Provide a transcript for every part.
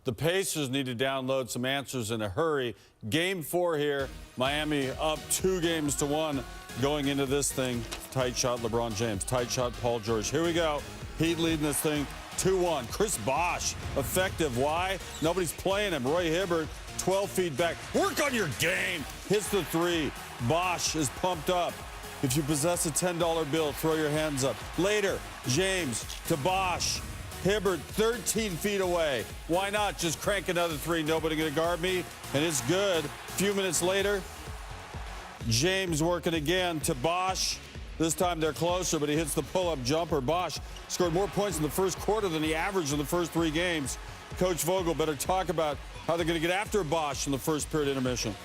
The Pacers need to download some answers in a hurry. Game 4 here. Miami up 2-1 going into this thing. Tight shot, LeBron James. Tight shot, Paul George. Here we go. Heat leading this thing 2-1. Chris Bosh, effective. Why? Nobody's playing him. Roy Hibbert, 12 feet back. Work on your game. Hits the three. Bosh is pumped up. If you possess a $10 bill, throw your hands up. Later, James to Bosh. Hibbert 13 feet away. Why not just crank another three? Nobody gonna guard me, and it's good. A few minutes later, James working again to Bosh. This time they're closer, but he hits the pull-up jumper. Bosh scored more points in the first quarter than he averaged in the first 3 games. Coach Vogel better talk about how they're gonna get after Bosh in the first period intermission.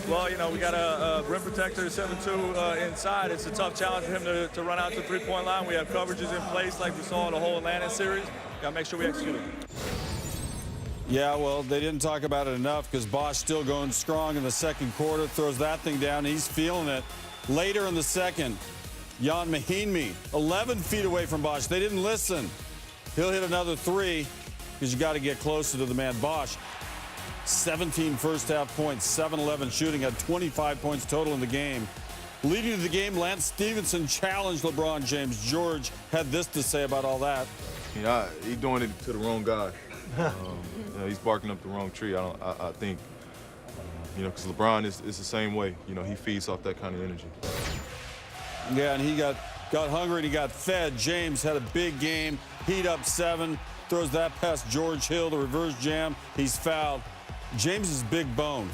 Well, you know, we got a rim protector 7-2 inside. It's a tough challenge for him to run out to the three-point line. We have coverages in place like we saw in the whole Atlanta series. Got to make sure we execute it. Yeah, well, they didn't talk about it enough because Bosh still going strong in the second quarter. Throws that thing down. He's feeling it. Later in the second, Jan Mahinmi, 11 feet away from Bosh. They didn't listen. He'll hit another three because you got to get closer to the man. Bosh, 17 first-half points, 7-11 shooting, had 25 points total in the game. Leading to the game, Lance Stevenson challenged LeBron James. George had this to say about all that. You know, he's doing it to the wrong guy. You know, he's barking up the wrong tree. I think, you know, because LeBron is the same way. You know, he feeds off that kind of energy. Yeah, and he got hungry and he got fed. James had a big game. Heat up 7, throws that past George Hill, the reverse jam. He's fouled. James is big boned.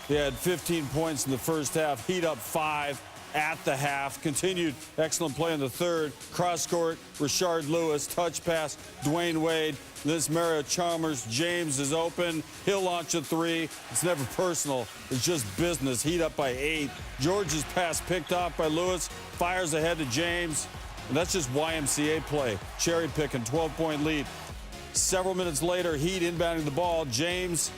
He had 15 points in the first half. Heat up 5 at the half. Continued excellent play in the third. Cross court, Rashard Lewis, touch pass, Dwayne Wade. This Mario Chalmers. James is open. He'll launch a 3. It's never personal. It's just business. Heat up by 8. George's pass picked off by Lewis. Fires ahead to James. And that's just YMCA play. Cherry picking, 12-point lead. Several minutes later, Heat inbounding the ball. James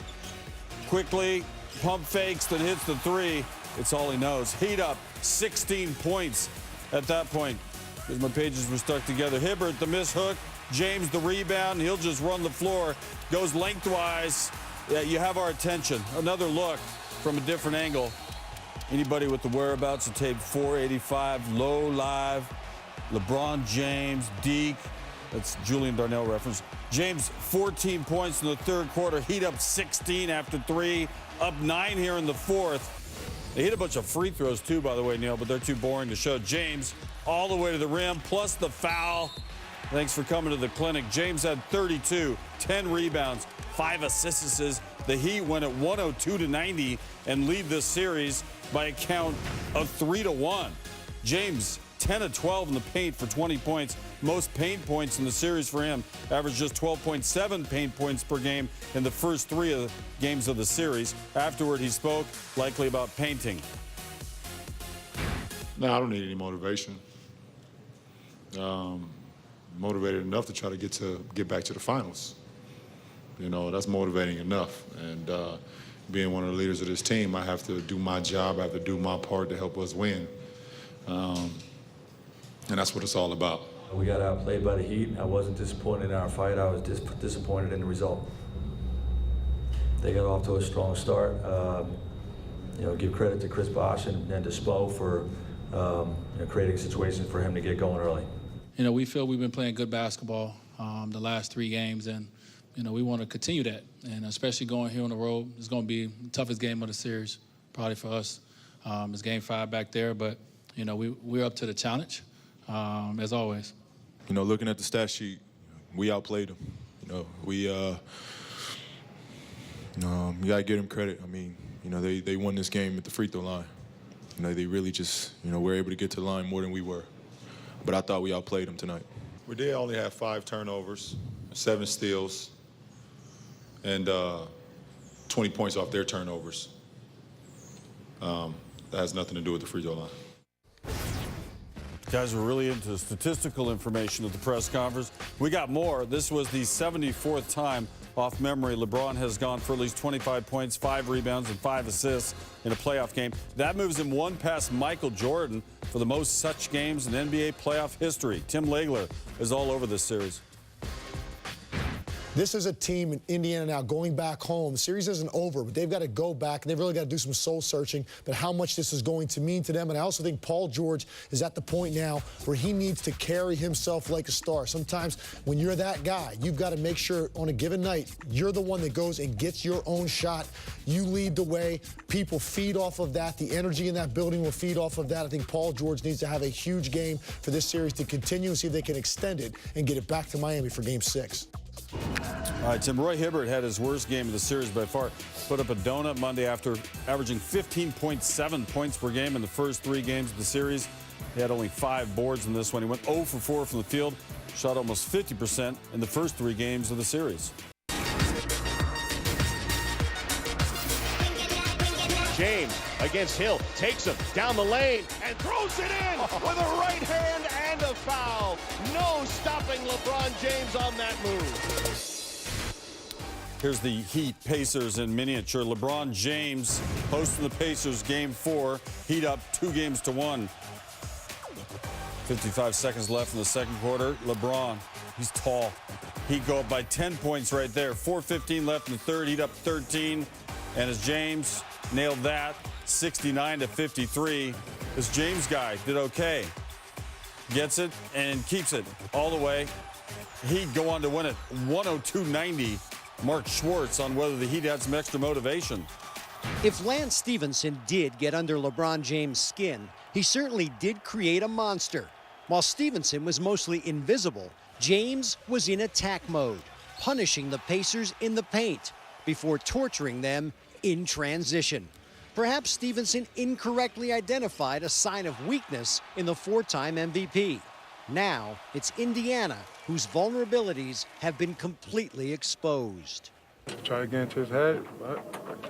quickly pump fakes, then hits the 3. It's all he knows. Heat up 16 points at that point because my pages were stuck together. Hibbert, the miss hook. James, the rebound. He'll just run the floor. Goes lengthwise. Yeah, you have our attention. Another look from a different angle. Anybody with the whereabouts of tape 485, low live. LeBron James, Deke. That's Julian Darnell reference. James, 14 points in the third quarter. Heat up 16 after 3. Up 9 here in the fourth. They hit a bunch of free throws, too, by the way, Neil, but they're too boring to show. James all the way to the rim, plus the foul. Thanks for coming to the clinic. James had 32, 10 rebounds, 5 assists. The Heat went at 102-90 and lead this series by a count of 3-1. James, 10 of 12 in the paint for 20 points. Most paint points in the series for him. Averaged just 12.7 paint points per game in the first 3 of the games of the series. Afterward, he spoke likely about painting. No, I don't need any motivation. Motivated enough to try to get back to the finals. You know, that's motivating enough. And being one of the leaders of this team, I have to do my job. I have to do my part to help us win. And that's what it's all about. We got outplayed by the Heat. I wasn't disappointed in our fight. I was disappointed in the result. They got off to a strong start. You know, give credit to Chris Bosh and to Spo for you know, creating situations for him to get going early. You know, we feel we've been playing good basketball the last 3 games, and you know, we want to continue that. And especially going here on the road, it's going to be the toughest game of the series, probably for us. It's Game 5 back there, but you know, we're up to the challenge. As always. You know, looking at the stat sheet, we outplayed them. You know, we you gotta give them credit. I mean, you know, they won this game at the free throw line. You know, they really just, you know, were able to get to the line more than we were. But I thought we outplayed them tonight. We did only have 5 turnovers, 7 steals, and 20 points off their turnovers. That has nothing to do with the free throw line. Guys were really into statistical information at the press conference. We got more. This was the 74th time off memory LeBron has gone for at least 25 points, 5 rebounds, and 5 assists in a playoff game. That moves him 1 past Michael Jordan for the most such games in NBA playoff history. Tim Legler is all over this series. This is a team in Indiana now going back home. The series isn't over, but they've got to go back, and they've really got to do some soul searching about how much this is going to mean to them. And I also think Paul George is at the point now where he needs to carry himself like a star. Sometimes when you're that guy, you've got to make sure on a given night, you're the one that goes and gets your own shot. You lead the way. People feed off of that. The energy in that building will feed off of that. I think Paul George needs to have a huge game for this series to continue and see if they can extend it and get it back to Miami for Game 6. All right, Tim, Roy Hibbert had his worst game of the series by far. Put up a donut Monday after averaging 15.7 points per game in the first 3 games of the series. He had only 5 boards in this one. He went 0 for 4 from the field, shot almost 50% in the first 3 games of the series. James against Hill, takes him down the lane and throws it in with a right hand and a foul. No stopping LeBron James on that move. Here's the Heat Pacers in miniature. LeBron James hosting the Pacers Game 4. Heat up 2-1. 55 seconds left in the second quarter. LeBron, he's tall. Heat go up by 10 points right there. 4:15 left in the third. Heat up 13. And as James nailed that, 69-53. This James guy did okay. Gets it and keeps it all the way. Heat go on to win it 102-90. Mark Schwartz on whether the Heat had some extra motivation. If Lance Stevenson did get under LeBron James' skin, he certainly did create a monster. While Stevenson was mostly invisible, James was in attack mode, punishing the Pacers in the paint before torturing them in transition. Perhaps Stevenson incorrectly identified a sign of weakness in the 4-time MVP. Now it's Indiana whose vulnerabilities have been completely exposed. Try to get into his head, but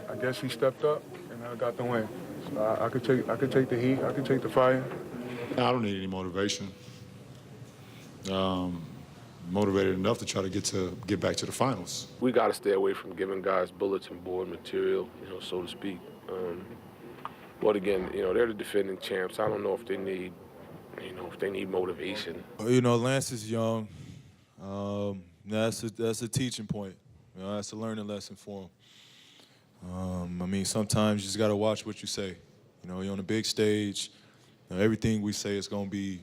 I guess he stepped up and I got the win. So I could take the heat, I could take the fire. I don't need any motivation. Motivated enough to try to get back to the finals. We got to stay away from giving guys bulletin board material, so to speak. But again, they're the defending champs. I don't know if they need motivation. Lance is young. That's a teaching point. That's a learning lesson for him. Sometimes you just got to watch what you say. You're on a big stage. Everything we say is going to be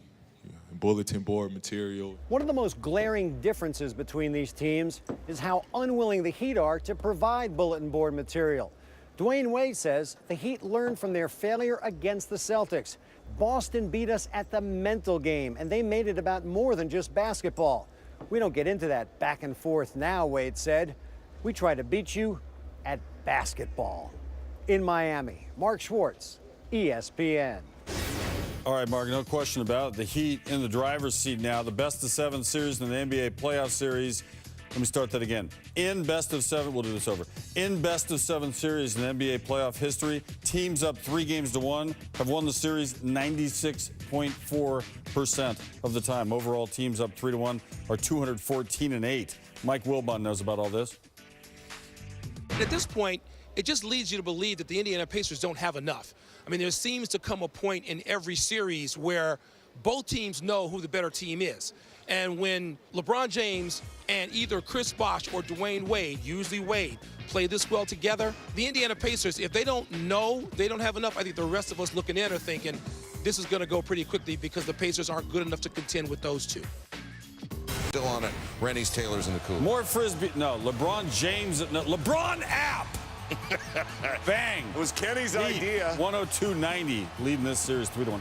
bulletin board material. One of the most glaring differences between these teams is how unwilling the Heat are to provide bulletin board material. Dwayne Wade says the Heat learned from their failure against the Celtics. Boston beat us at the mental game, and they made it about more than just basketball. We don't get into that back and forth now, Wade said. We try to beat you at basketball. In Miami, Mark Schwartz, ESPN. All right, Mark, no question about it. The Heat in the driver's seat now. The best-of-7 series in the NBA playoff series. Let me start that again. In best-of-7, we'll do this over. In best-of-7 series in NBA playoff history, teams up 3-1 have won the series 96.4% of the time. Overall, teams up 3-1 are 214-8. Mike Wilbon knows about all this. At this point, it just leads you to believe that the Indiana Pacers don't have enough. There seems to come a point in every series where both teams know who the better team is. And when LeBron James and either Chris Bosh or Dwayne Wade, usually Wade, play this well together, the Indiana Pacers, if they don't know they don't have enough, I think the rest of us looking in are thinking this is going to go pretty quickly because the Pacers aren't good enough to contend with those two. Still on it. Rennie's Taylor's in the cooler. More Frisbee. No, LeBron James. No, LeBron app. Bang. It was Kenny's idea. 102-90, leading this series 3-1.